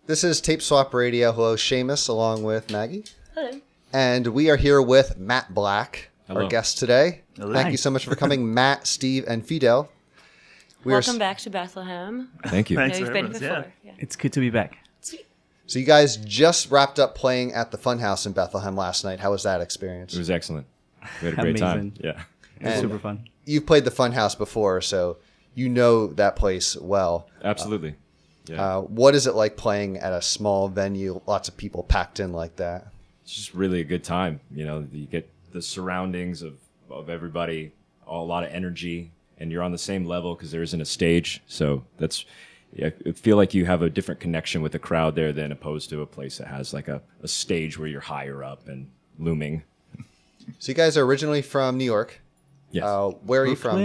This is Tape Swap Radio. Hello, Seamus, along with Maggie. Hello. And we are here with Matt Black, our guest today. Hello. Thank you so much for coming, Matt, Steve, and Fidel. Welcome back to Bethlehem. Thank you. I know Thanks you've for been having us, before. yeah. Yeah. It's good to be back. Sweet. So you guys just wrapped up playing at the Funhouse in Bethlehem last night. How was that experience? It was excellent. We had a great time. Amazing. Yeah. It was And super fun. You've played the Funhouse before, so you know that place well. Absolutely. Yeah. What is it like playing at a small venue, lots of people packed in like that? It's just really a good time. You know, you get the surroundings of everybody, a lot of energy, and you're on the same level because there isn't a stage. So I feel like you have a different connection with the crowd there than opposed to a place that has like a stage where you're higher up and looming. So you guys are originally from New York. Yes. Where are you from?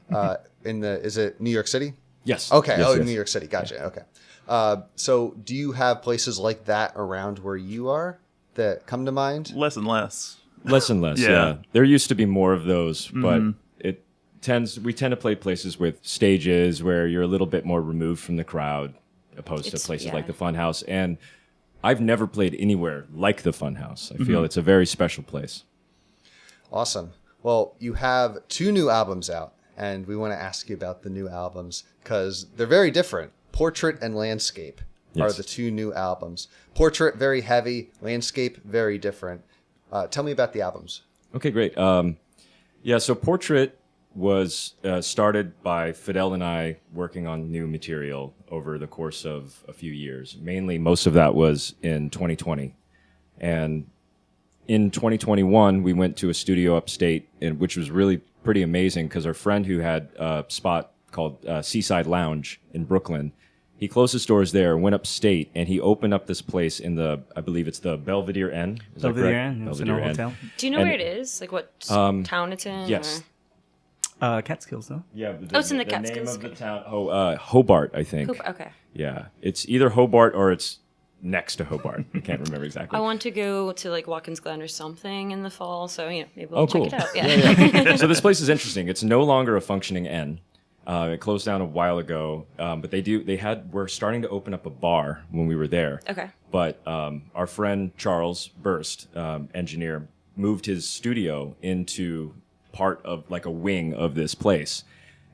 Brooklyn. Is it New York City? Yes. Okay. Yes, yes. New York City. Gotcha. Okay. So do you have places like that around where you are that come to mind? Less and less. Less and less. Yeah. Yeah. There used to be more of those, but we tend to play places with stages where you're a little bit more removed from the crowd, opposed to places like the Funhouse. And I've never played anywhere like the Funhouse. I feel it's a very special place. Awesome. Well, you have 2 new albums out, and we want to ask you about the new albums because they're very different. Portrait and Landscape are Yes. the 2 new albums. Portrait, very heavy. Landscape, very different. Tell me about the albums. Okay, great. So Portrait was started by Fidel and I working on new material over the course of a few years. Mainly, most of that was in 2020. And in 2021, we went to a studio upstate, which was really pretty amazing because our friend who had a spot called Seaside Lounge in Brooklyn, he closed his doors there, went upstate, and he opened up this place in I believe it's the Belvedere Inn. Is that Belvedere correct? Inn. It's an old hotel. Do you know where it is? Like what town it's in? Yes. Catskills, though. Yeah. It's in the name Catskills. of the town. Hobart, I think. Okay. Yeah, it's either Hobart or it's next to Hobart. I can't remember exactly. I want to go to like Watkins Glen or something in the fall, so maybe we'll Oh, check cool. it out. Yeah. So this place is interesting. It's no longer a functioning inn. It closed down a while ago, but we're starting to open up a bar when we were there. Okay. But our friend Charles Burst, engineer, moved his studio into part of like a wing of this place,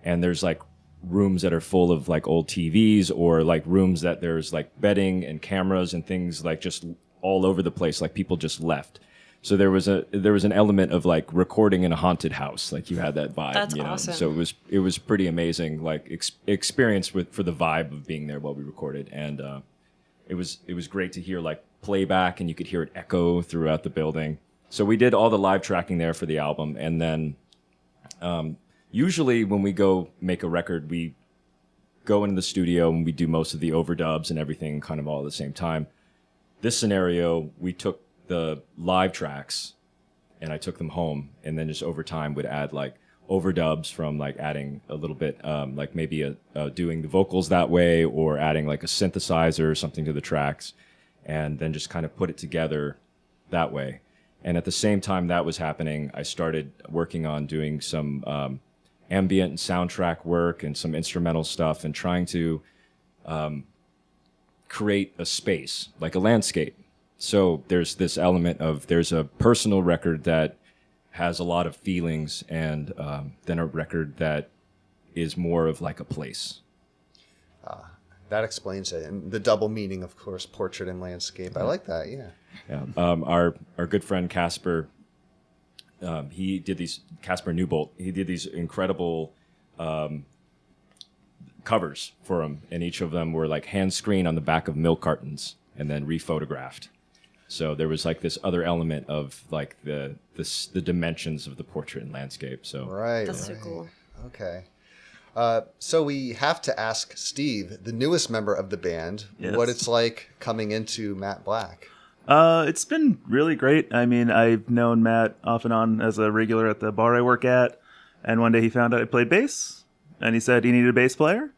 and there's like rooms that are full of like old TVs or like rooms that there's like bedding and cameras and things like just all over the place, like people just left. So there was an element of like recording in a haunted house, like you had that vibe. That's awesome. awesome. So it was pretty amazing, like experience for the vibe of being there while we recorded, and it was great to hear like playback, and you could hear it echo throughout the building. So we did all the live tracking there for the album, and then usually when we go make a record, we go into the studio and we do most of the overdubs and everything kind of all at the same time. This scenario, we took the live tracks and I took them home, and then just over time would add like overdubs from like adding a little bit, like maybe doing the vocals that way or adding like a synthesizer or something to the tracks, and then just kind of put it together that way. And at the same time that was happening, I started working on doing some ambient and soundtrack work and some instrumental stuff, and trying to create a space, like a landscape. So there's this element of, there's a personal record that has a lot of feelings, and then a record that is more of like a place. That explains it. And the double meaning, of course, portrait and landscape. I like that, yeah. Yeah. Our good friend Casper, Casper Newbolt, he did these incredible covers for him, and each of them were like hand screened on the back of milk cartons and then rephotographed. So there was like this other element of like the dimensions of the portrait and landscape. So Right. That's so cool. Okay. So we have to ask Steve, the newest member of the band, Yes. what it's like coming into Matt Black. It's been really great. I mean, I've known Matt off and on as a regular at the bar I work at, and one day he found out I played bass, and he said he needed a bass player.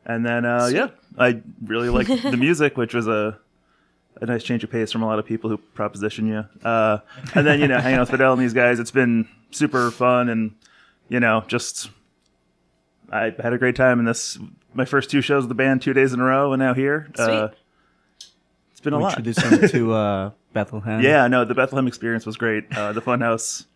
And then, I really liked the music, which was a nice change of pace from a lot of people who proposition you. And then, hanging out with Fidel and these guys, it's been super fun, and, just I had a great time in this. My first 2 shows with the band 2 days in a row, and now here. Sweet. been a We lot. introduced them to Bethlehem. Yeah, no, the Bethlehem experience was great. The Funhouse,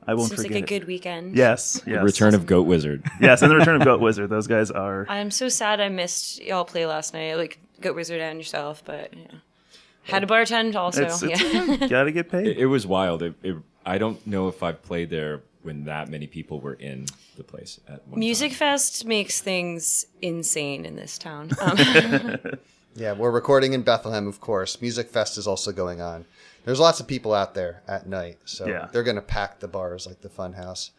I won't Seems forget like a it. good weekend. Yes, yes. Return of Goat Wizard. Yes, and the Return of Goat Wizard. Those guys are. I'm so sad I missed y'all play last night, like Goat Wizard and yourself, but yeah. Had a bartend also. It's yeah. gotta get paid. It was wild. I don't know if I've played there when that many people were in the place at one Music time. Fest makes things insane in this town. Yeah, we're recording in Bethlehem, of course. Music Fest is also going on. There's lots of people out there at night, so Yeah. they're going to pack the bars like the Funhouse.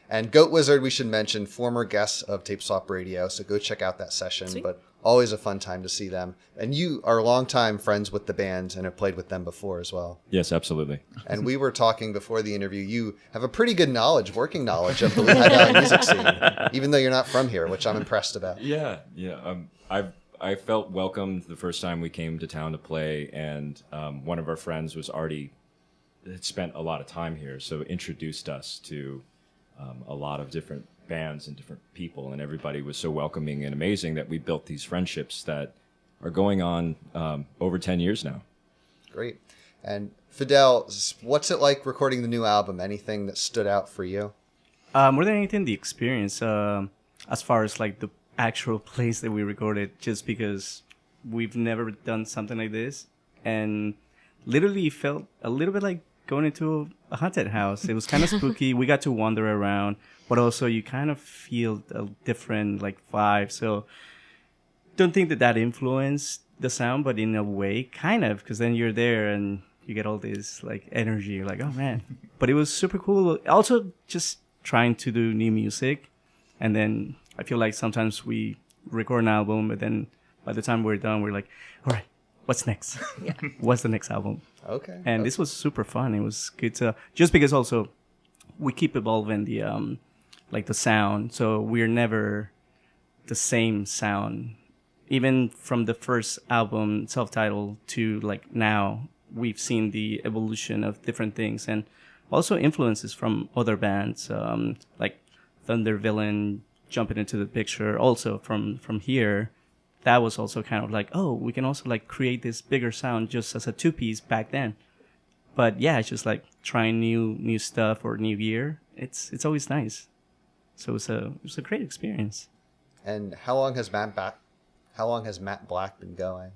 And Goat Wizard, we should mention, former guests of Tape Swap Radio, so go check out that session. Sweet. But always a fun time to see them. And you are longtime friends with the band and have played with them before as well. Yes, absolutely. And we were talking before the interview. You have a pretty good working knowledge of the Lehigh Valley music scene, even though you're not from here, which I'm impressed about. Yeah. I felt welcomed the first time we came to town to play, and one of our friends had spent a lot of time here, so introduced us to a lot of different bands and different people, and everybody was so welcoming and amazing that we built these friendships that are going on over 10 years now. Great. And Fidel, what's it like recording the new album? Anything that stood out for you? More than anything, the experience, as far as like the actual place that we recorded, just because we've never done something like this, and literally felt a little bit like going into a haunted house. It was kind of spooky. We got to wander around, but also you kind of feel a different like vibe. So don't think that influenced the sound, but in a way, kind of, because then you're there and you get all this like energy. You're like, oh man. But it was super cool. Also, just trying to do new music, and then I feel like sometimes we record an album, but then by the time we're done, we're like, all right, what's next? Yeah. What's the next album? Okay. And this was super fun. It was good to, just because also we keep evolving the like the sound, so we're never the same sound. Even from the first album, self-titled, to like now, we've seen the evolution of different things, and also influences from other bands, like Thunder Villain jumping into the picture. Also from here, that was also kind of like, oh, we can also like create this bigger sound just as a two-piece back then. But yeah, it's just like trying new stuff or new gear. It's always nice. So it was a great experience. And how long has Matt Black been going?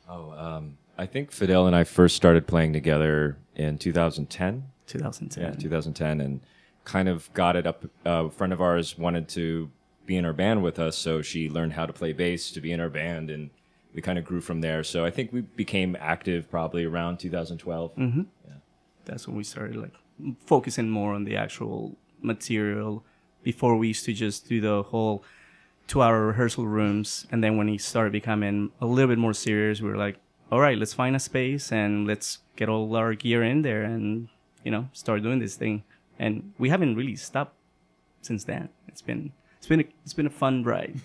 I think Fidel and I first started playing together in 2010. 2010. Yeah, 2010, and kind of got it up. A friend of ours wanted to be in our band with us, so she learned how to play bass to be in our band, and we kind of grew from there. So I think we became active probably around 2012. Mm-hmm. Yeah. That's when we started like focusing more on the actual material. Before, we used to just do the whole 2-hour rehearsal rooms, and then when he started becoming a little bit more serious, we were like, all right, let's find a space and let's get all our gear in there and start doing this thing. And we haven't really stopped since then. It's been a fun ride.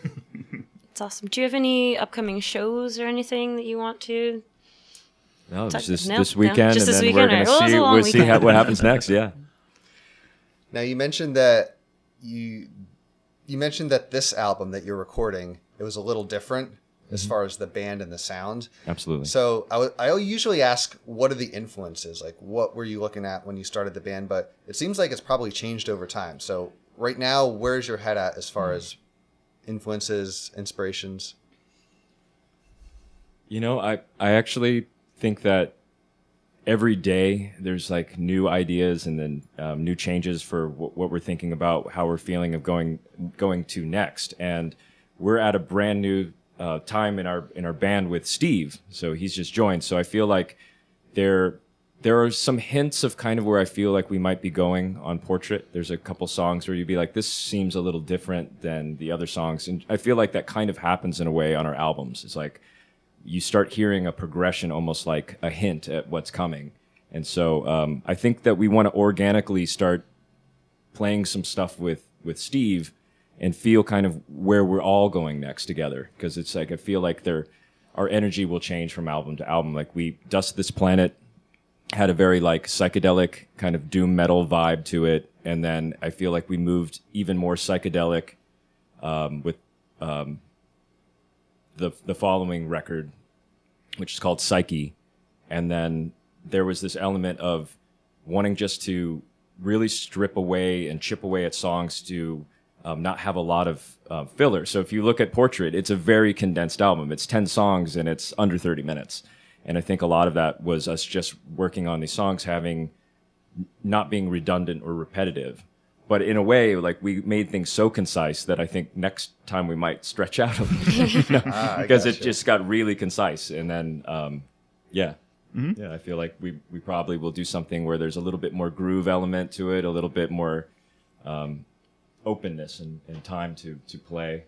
It's awesome. Do you have any upcoming shows or anything that you want to? No, it's just No, this no. weekend, Just and this then weekend, we're right? going Well, it was to a long we'll see weekend. what happens next. Yeah. Now you mentioned that this album that you're recording, it was a little different as far as the band and the sound. Absolutely. So I usually ask, what are the influences? Like, what were you looking at when you started the band? But it seems like it's probably changed over time. So right now, where's your head at as far as influences, inspirations? I actually think that every day there's like new ideas and then new changes for what we're thinking about, how we're feeling of going to next. And we're at a brand new time in our band with Steve. So he's just joined. So I feel like there are some hints of kind of where I feel like we might be going on Portrait. There's a couple songs where you'd be like, this seems a little different than the other songs. And I feel like that kind of happens in a way on our albums. It's like you start hearing a progression, almost like a hint at what's coming. And so I think that we want to organically start playing some stuff with Steve and feel kind of where we're all going next together. Because it's like, I feel like our energy will change from album to album. Like Dust This Planet had a very like psychedelic kind of doom metal vibe to it. And then I feel like we moved even more psychedelic with the following record, which is called Psyche. And then there was this element of wanting just to really strip away and chip away at songs to not have a lot of filler. So if you look at Portrait, it's a very condensed album. It's 10 songs and it's under 30 minutes. And I think a lot of that was us just working on these songs, not being redundant or repetitive. But in a way, like, we made things so concise that I think next time we might stretch out a little, because it just got really concise. And then, yeah, I feel like we probably will do something where there's a little bit more groove element to it, a little bit more openness and time to play.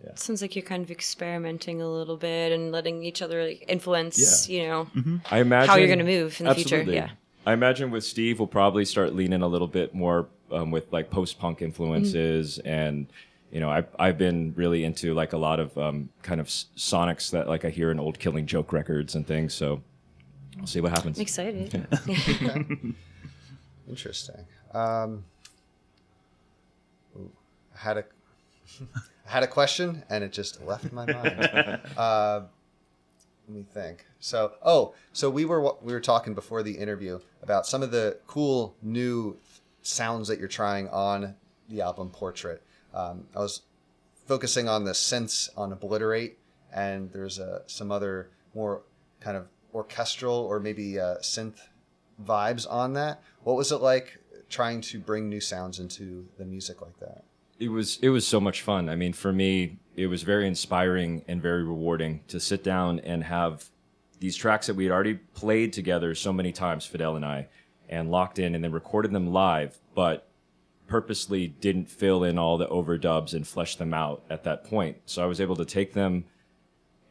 Yeah. Sounds like you're kind of experimenting a little bit and letting each other like influence, I imagine how you're going to move in the future. Yeah. I imagine with Steve, we'll probably start leaning a little bit more with like post-punk influences. And, I've been really into like a lot of kind of sonics that like I hear in old Killing Joke records and things. So we'll see what happens. I'm excited. Interesting. I had a question and it just left my mind. Let me think. So we were talking before the interview about some of the cool new sounds that you're trying on the album Portrait. I was focusing on the synths on Obliterate, and there's some other more kind of orchestral or maybe synth vibes on that. What was it like trying to bring new sounds into the music like that? It was so much fun. I mean, for me, it was very inspiring and very rewarding to sit down and have these tracks that we had already played together so many times, Fidel and I, and locked in and then recorded them live, but purposely didn't fill in all the overdubs and flesh them out at that point. So I was able to take them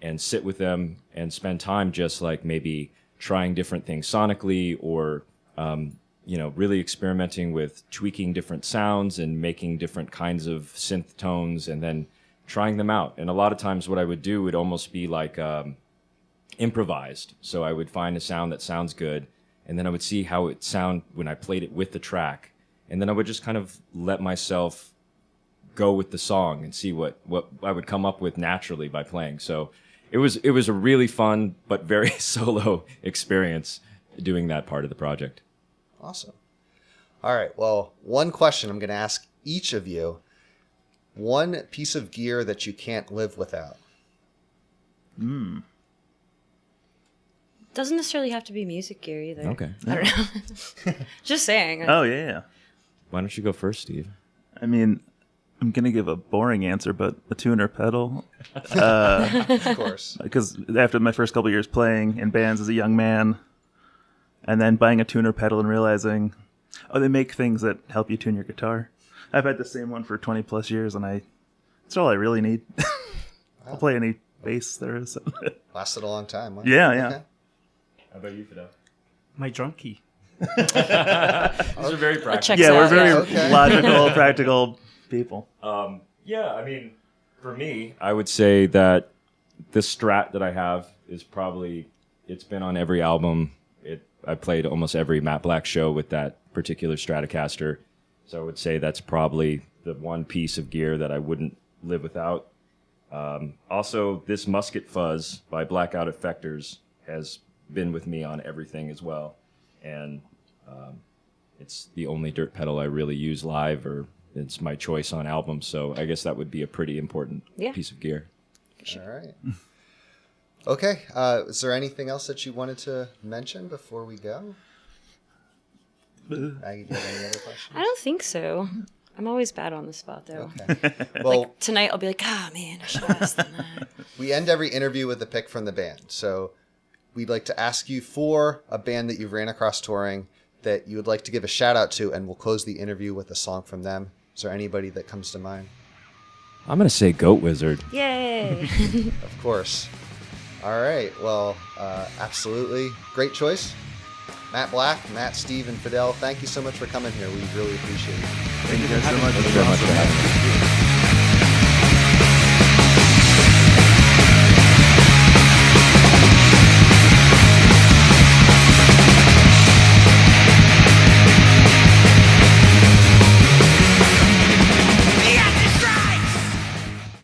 and sit with them and spend time just like maybe trying different things sonically or really experimenting with tweaking different sounds and making different kinds of synth tones and then trying them out. And a lot of times what I would do would almost be like improvised. So I would find a sound that sounds good, and then I would see how it sound when I played it with the track. And then I would just kind of let myself go with the song and see what I would come up with naturally by playing. So it was a really fun but very solo experience doing that part of the project. Awesome. All right. Well, one question I'm going to ask each of you. One piece of gear that you can't live without. Doesn't necessarily have to be music gear either. Okay. I don't know. Just saying. Oh, yeah. Why don't you go first, Steve? I mean, I'm going to give a boring answer, but a tuner pedal. Of course. Because after my first couple of years playing in bands as a young man, and then buying a tuner pedal and realizing, they make things that help you tune your guitar. I've had the same one for 20 plus years, and it's all I really need. I'll play any bass there is. Lasted a long time. Huh? Yeah. Okay. How about you, Fidel? My drum key. These are very practical. Checks Yeah, out, we're very okay. logical, practical people. Yeah, I mean, for me, I would say that the Strat that I have is probably, it's been on every album. I played almost every Matt Black show with that particular Stratocaster. So I would say that's probably the one piece of gear that I wouldn't live without. Also, this Musket Fuzz by Blackout Effectors has been with me on everything as well. And it's the only dirt pedal I really use live, or it's my choice on albums. So I guess that would be a pretty important piece of gear. All right. Okay. Is there anything else that you wanted to mention before we go? Maggie, do you have any other questions? I don't think so. I'm always bad on the spot, though. Okay. Well, Like tonight, I'll be like, man, I should have asked them that. we end every interview with a pick from the band. So we'd like to ask you for a band that you ran across touring that you would like to give a shout out to, and we'll close the interview with a song from them. Is there anybody that comes to mind? I'm going to say Goat Wizard. Yay! Of course. All right. Well, absolutely. Great choice. Matt Black, Matt, Steve, and Fidel, thank you so much for coming here. We really appreciate it. Thank you guys so much. Thank you very much for having me.